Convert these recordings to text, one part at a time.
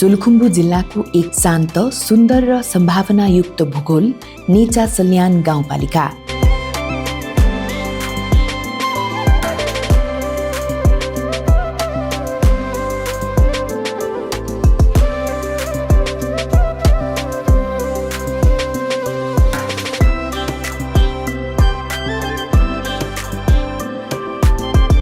सोलुखुम्बु जिल्लाको एक शान्त, सुन्दर र सम्भावनायुक्त भूगोल नेचा सल्यान गाउँपालिका।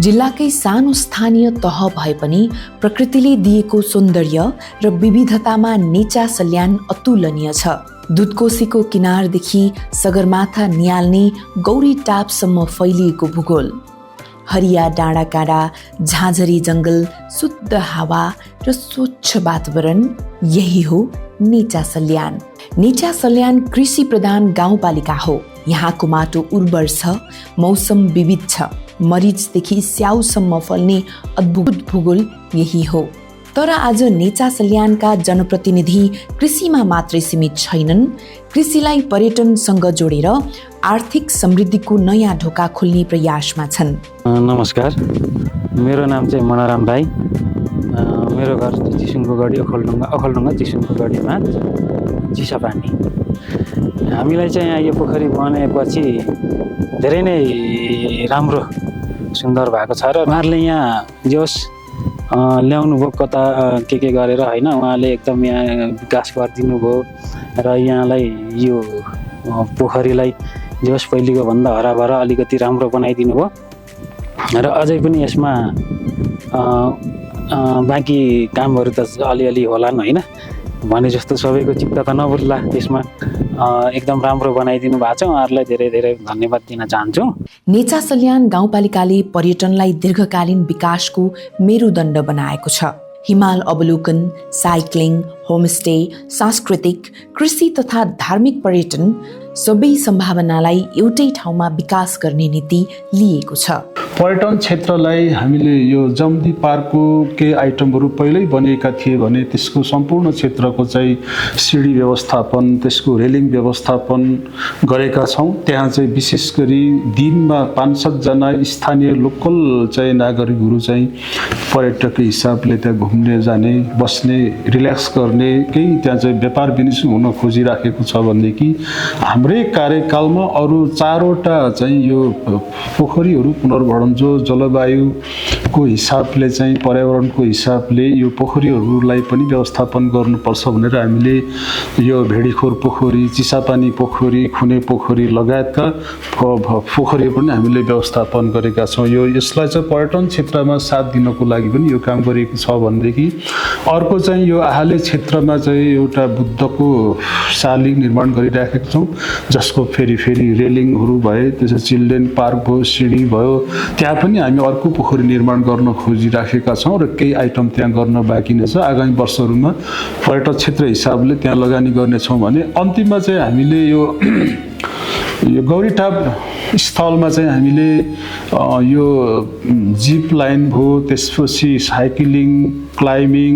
जिल्लाकै सानो स्थानीय तह भए पनि प्रकृतिले दिएको सौन्दर्य र विविधतामा नेचा सल्यान अतुलनीय छ। दुधकोशीको किनारदेखि सगरमाथा नियाल्ने गौरी टापसम्म फैलिएको भूगोल, हरिया डाँडाकाँडा, झाँझरी जङ्गल, शुद्ध हावा र स्वच्छ वातावरण, यही हो नेचा सल्यान। नेचा सल्यान कृषि प्रधान गाउँपालिका हो। यहाँको माटो उर्वर छ, मौसम विविध छ, मरिचदेखि स्याउसम्म फल्ने अद्भुत भूगोल यही हो। तर आज नेचा सल्यानका जनप्रतिनिधि कृषिमा मात्रै सीमित छैनन्, कृषिलाई पर्यटनसँग जोडेर आर्थिक समृद्धिको नयाँ ढोका खोल्ने प्रयासमा छन्। नमस्कार, मेरो नाम चाहिँ मनाराम राई। मेरो घर चिसुङको गढी ओखलढुङ्गा चिसुङको गढीमा चिसापानी। हामीलाई चाहिँ यहाँ यो पोखरी बनेपछि धेरै नै राम्रो सुन्दर भएको छ र उहाँहरूले यहाँ जोस् ल्याउनु भयो कता के गरेर होइन, उहाँले एकदम यहाँ विकास गरिदिनु भयो र यहाँलाई यो पोखरीलाई जोस् पहिलेको भन्दा हराभरा अलिकति राम्रो बनाइदिनु भयो र अझै पनि यसमा बाँकी कामहरू त अलिअलि होलान् होइन, भने जस्तो सबैको चित्त त नबुल्ला, यसमा एकदम राम्रो बनाइदिनु भएको छ। उहाँहरूलाई धेरै धेरै धन्यवाद दिन चाहन्छु। नेचा सल्यान गाउँपालिकाले पर्यटनलाई दीर्घकालीन विकासको मेरुदण्ड बनाएको छ। हिमाल अवलोकन, साइक्लिङ, होमस्टे, सांस्कृतिक, कृषि तथा धार्मिक पर्यटन सबै सम्भावनालाई एउटै ठाउँमा विकास गर्ने नीति लिएको छ। पर्यटन क्षेत्रलाई हामीले यो जम्दी पार्कको केही आइटमहरू पहिल्यै बनिएका थिए भने त्यसको सम्पूर्ण क्षेत्रको चाहिँ सिडी व्यवस्थापन, त्यसको रेलिङ व्यवस्थापन गरेका छौँ। त्यहाँ चाहिँ विशेष गरी दिनमा 5-7 जना स्थानीय लोकल चाहिँ नागरिकहरू चाहिँ पर्यटकको हिसाबले त्यहाँ घुम्ने जाने, बस्ने, रिल्याक्स गर्ने, केही त्यहाँ चाहिँ व्यापार विनिमय हुन खोजिराखेको छ भनेदेखि हाम्रै कार्यकालमा अरू 4वटा चाहिँ यो पोखरीहरू पुनर्भरण जो जलवायुको हिसाबले चाहिँ पर्यावरणको हिसाबले यो पोखरीहरूलाई पनि व्यवस्थापन गर्नुपर्छ भनेर हामीले यो भेडीखोर पोखरी, चिसापानी पोखरी, खुने पोखरी लगायतका पोखरी पनि हामीले व्यवस्थापन गरेका छौँ। यसलाई चाहिँ पर्यटन क्षेत्रमा साथ दिनको लागि पनि यो काम गरिएको छ भनेदेखि अर्को चाहिँ यो आहाले क्षेत्रमा चाहिँ एउटा बुद्धको शालिग निर्माण गरिराखेका छौँ, जसको फेरि रेलिङहरू भए, त्यसै चिल्ड्रेन पार्क भयो, सिडी भयो, त्यहाँ पनि हामी अर्को पोखरी निर्माण गर्न खोजिराखेका छौँ र केही आइटम त्यहाँ गर्न बाँकी नै छ। आगामी वर्षहरूमा पर्यटन क्षेत्र हिसाबले त्यहाँ लगानी गर्नेछौँ भने अन्तिममा चाहिँ हामीले यो गौरीटाप स्थलमा चाहिँ हामीले यो जिप लाइन भयो, त्यसपछि साइक्लिङ, क्लाइम्बिङ,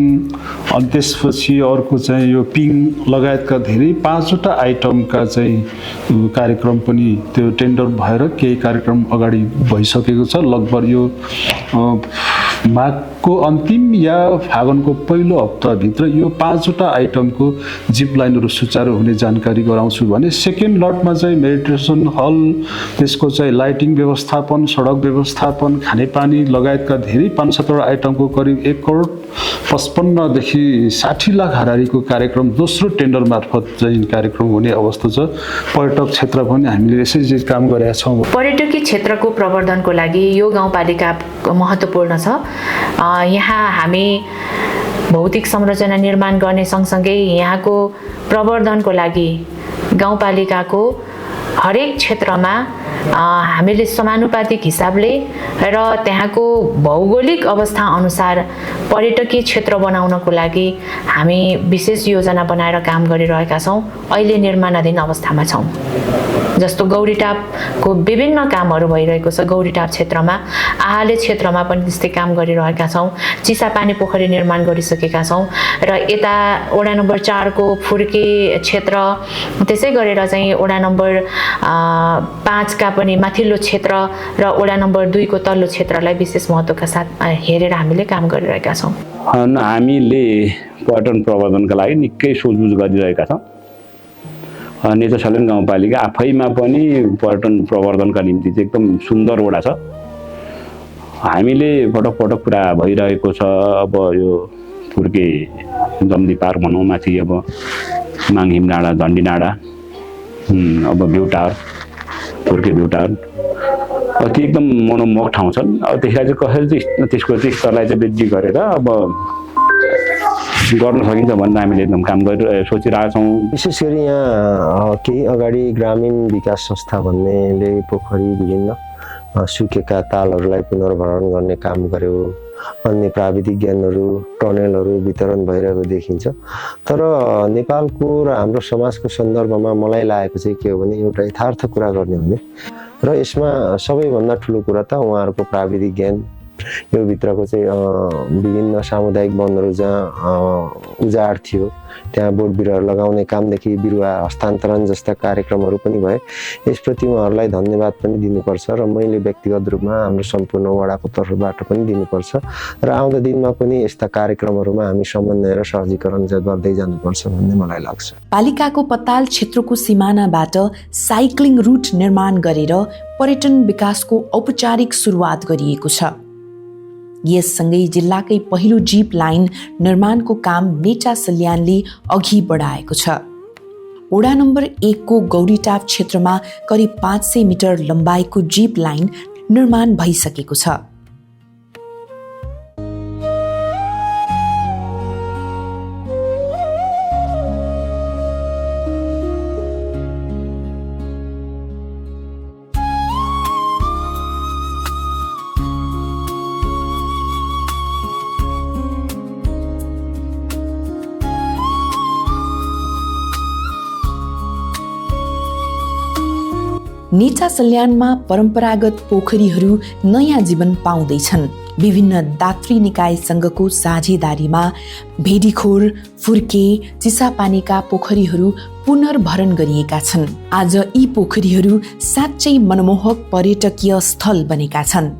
अनि त्यसपछि अर्को चाहिँ यो पिङ लगायतका धेरै 5वटा आइटमका चाहिँ कार्यक्रम पनि त्यो टेन्डर भएर केही कार्यक्रम अगाडि भइसकेको छ। लगभग यो माघको अन्तिम या फागुनको पहिलो हप्ताभित्र यो 5वटा आइटमको जिप लाइनहरू सुचारू हुने जानकारी गराउँछु भने सेकेन्ड लटमा चाहिँ मेडिटेसन हल, त्यसको चाहिँ लाइटिङ व्यवस्थापन, सडक व्यवस्थापन, खानेपानी लगायतका धेरै 5-7 आइटमको करिब 1,55,देखि 60 लाख हारारीको कार्यक्रम दोस्रो टेन्डर मार्फत चाहिँ कार्यक्रम हुने अवस्था छ। पर्यटक क्षेत्र पनि हामीले यसै काम गरेका छौँ। पर्यटकीय क्षेत्रको प्रवर्धनको लागि यो गाउँपालिका महत्त्वपूर्ण छ। यहाँ हामी भौतिक संरचना निर्माण गर्ने सँगसँगै यहाँको प्रवर्धनको लागि गाउँपालिकाको हरेक क्षेत्रमा हामीले समानुपातिक हिसाबले र त्यहाँको भौगोलिक अवस्था अनुसार पर्यटकीय क्षेत्र बनाउनको लागि हामी विशेष योजना बनाएर काम गरिरहेका छौँ। अहिले निर्माणाधीन अवस्थामा छौँ। जस्तो गौरीटापको विभिन्न कामहरू भइरहेको छ। गौरीटाप क्षेत्रमा आहाले क्षेत्रमा पनि त्यस्तै काम गरिरहेका छौँ। चिसापानी पोखरी निर्माण गरिसकेका छौँ र यता वडा नम्बर 4 को फुर्के क्षेत्र, त्यसै गरेर चाहिँ वडा नम्बर 5 का पनि माथिल्लो क्षेत्र र वडा नम्बर 2 को तल्लो क्षेत्रलाई विशेष महत्त्वका साथ हेरेर हामीले काम गरिरहेका छौँ। हामीले पर्यटन प्रवर्धनका लागि निकै सोचबुझ गरिरहेका छौँ। नेचर सल्यान गाउँपालिका आफैमा पनि पर्यटन प्रवर्धनका निम्ति चाहिँ एकदम सुन्दर वडा छ। हामीले पटक कुरा भइरहेको छ। अब यो फुर्के जम्दी पार्क भनौँ, माथि अब माङहिम डाँडा, झन्डी डाँडा, अब भ्यू टावर, फुर्के भ्यू टावर, ती एकदम मनोमोहक ठाउँ छन्। अब त्यसलाई चाहिँ कसरी चाहिँ त्यसको चाहिँ स्तरलाई चाहिँ वृद्धि गरेर अब गर्न सकिन्छ भनेर हामीले एकदम काम सोचिरहेका छौँ। विशेष गरी यहाँ केही अगाडि ग्रामीण विकास संस्था भन्नेले पोखरी विभिन्न सुकेका तालहरूलाई पुनर्भरण गर्ने काम गर्यो। अन्य प्राविधिक ज्ञानहरू, टनेलहरू वितरण भइरहेको देखिन्छ। तर नेपालको र हाम्रो समाजको सन्दर्भमा मलाई लागेको चाहिँ के हो भने एउटा यथार्थ कुरा गर्ने भने र यसमा सबैभन्दा ठुलो कुरा त उहाँहरूको प्राविधिक ज्ञान, यो भित्रको चाहिँ विभिन्न सामुदायिक वनहरू जहाँ उजाड थियो त्यहाँ बोट बिरुवा लगाउने कामदेखि बिरुवा हस्तान्तरण जस्ता कार्यक्रमहरू पनि भए। यसप्रति उहाँहरूलाई धन्यवाद पनि दिनुपर्छ र मैले व्यक्तिगत रूपमा हाम्रो सम्पूर्ण वडाको तर्फबाट पनि दिनुपर्छ र आउँदो दिनमा पनि यस्ता कार्यक्रमहरूमा हामी समन्वय र सहजीकरण गर्दै जानुपर्छ भन्ने मलाई लाग्छ। पालिकाको पताल क्षेत्रको सिमानाबाट साइक्लिङ रुट निर्माण गरेर पर्यटन विकासको औपचारिक सुरुवात गरिएको छ। यससँगै जिल्लाकै पहिलो जीप लाइन निर्माणको काम नेचा सल्यानले अघि बढाएको छ। वडा नम्बर 1 को गौरीटाप क्षेत्रमा करिब 500 मिटर लम्बाइको जीप लाइन निर्माण भइसकेको छ। नेचा सल्यानमा परम्परागत पोखरीहरू नयाँ जीवन पाउँदैछन्। विभिन्न दात्री निकाय संघको साझेदारीमा भेडीखोर, फुर्के, चिसापानीका पोखरीहरू पुनर्भरण गरिएका छन्। आज यी पोखरीहरू साँच्चै मनमोहक पर्यटकीय स्थल बनेका छन्।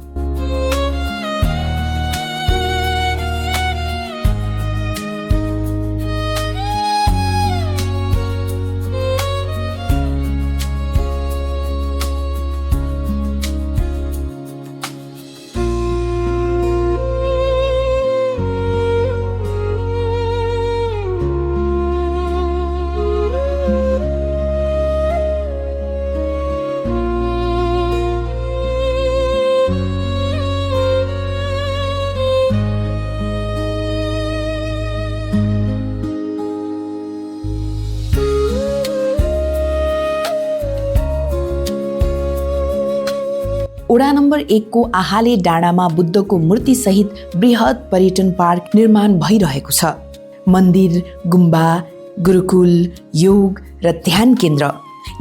वडा नम्बर 1 को आहाले डाँडामा बुद्धको मूर्ति सहित बृहत पर्यटन पार्क निर्माण भइरहेको छ। मन्दिर, गुम्बा, गुरुकुल, योग र ध्यान केन्द्र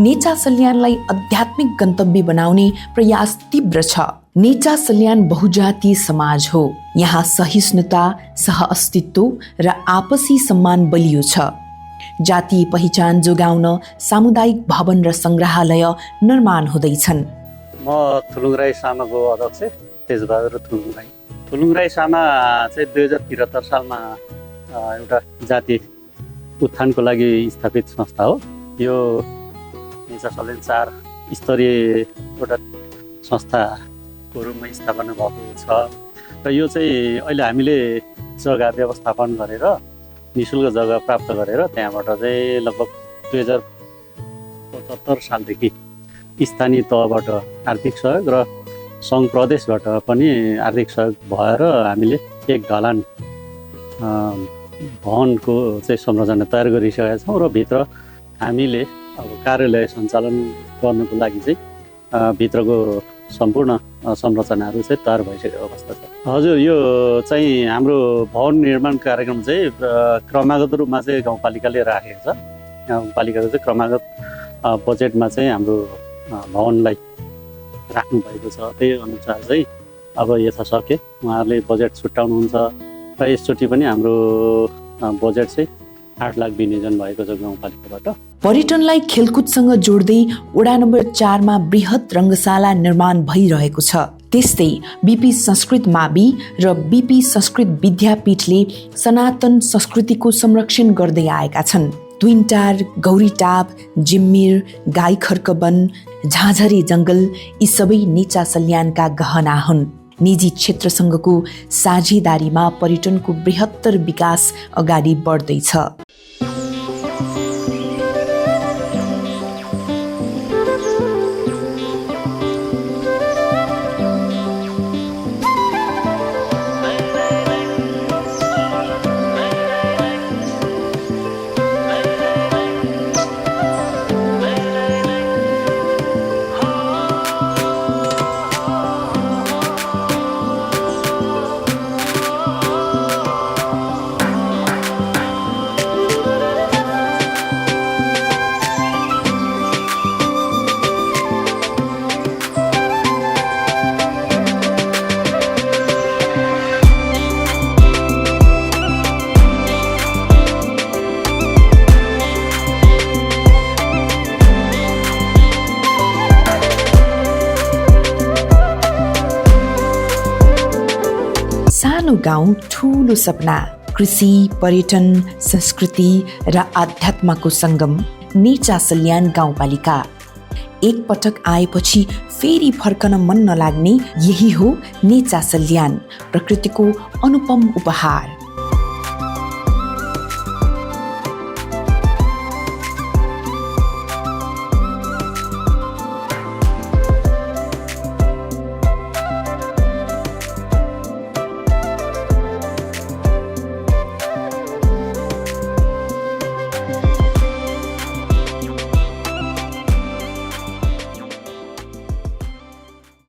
नेचा सल्यानलाई आध्यात्मिक गन्तव्य बनाउने प्रयास तीव्र छ। नेचा सल्यान बहुजातीय समाज हो। यहाँ सहिष्णुता, सहअस्तित्व र आपसी सम्मान बलियो छ। जातीय पहिचान जोगाउन सामुदायिक भवन र संग्रहालय निर्माण हुँदैछन्। म थुलुङ राई सामाको अध्यक्ष तेजबहादुर थुलुङ राई सामा चाहिँ 2073 सालमा एउटा जातीय उत्थानको लागि स्थापित संस्था हो। यो नेचा सल्यान 4 स्तरीय एउटा संस्थाको रूपमा स्थापना भएको छ र यो चाहिँ अहिले हामीले जग्गा व्यवस्थापन गरेर निःशुल्क जग्गा प्राप्त गरेर त्यहाँबाट चाहिँ लगभग 2075 सालदेखि स्थानीय तहबाट आर्थिक सहयोग र सङ्घ प्रदेशबाट पनि आर्थिक सहयोग भएर हामीले एक ढलान भवनको चाहिँ संरचना तयार गरिसकेका छौँ र भित्र हामीले अब कार्यालय सञ्चालन गर्नको लागि चाहिँ भित्रको सम्पूर्ण संरचनाहरू चाहिँ तयार भइसकेको अवस्था छ। हजुर, यो चाहिँ हाम्रो भवन निर्माण कार्यक्रम चाहिँ क्रमागत रूपमा चाहिँ गाउँपालिकाले राखेको छ। गाउँपालिकाको चाहिँ क्रमागत बजेटमा चाहिँ हाम्रो भवनलाई राख्नु भएको छ। त्यही अनुसार चाहिँ अब यथाशक्य उहाँहरूले बजेट छुट्याउनुहुन्छ र यसचोटि पनि हाम्रो बजेट चाहिँ 8 लाख विनियोजन भएको छ गाउँपालिकाबाट। पर्यटनलाई खेलकुदसँग जोड्दै वडा नम्बर 4 मा बृहत रङ्गशाला निर्माण भइरहेको छ। त्यस्तै बीपी संस्कृत मावि र बीपी संस्कृत विद्यापीठले सनातन संस्कृतिको संरक्षण गर्दै आएका छन्। ट्विनटार, गौरीटाप, जिम्मिर, गाईखर्क वन, झाझरे जङ्गल यी सबै नेचा सल्यानका गहना हुन्। निजी क्षेत्रसँगको साझेदारीमा पर्यटनको बृहत्तर विकास अगाडि बढ्दैछ। सानो गाउँ ठुलो सपना, कृषि, पर्यटन, संस्कृति र आध्यात्मको सङ्गम नेचा सल्यान गाउँपालिका। एक पटक आएपछि फेरि फर्कन मन नलाग्ने यही हो नेचा सल्यान, प्रकृतिको अनुपम उपहार।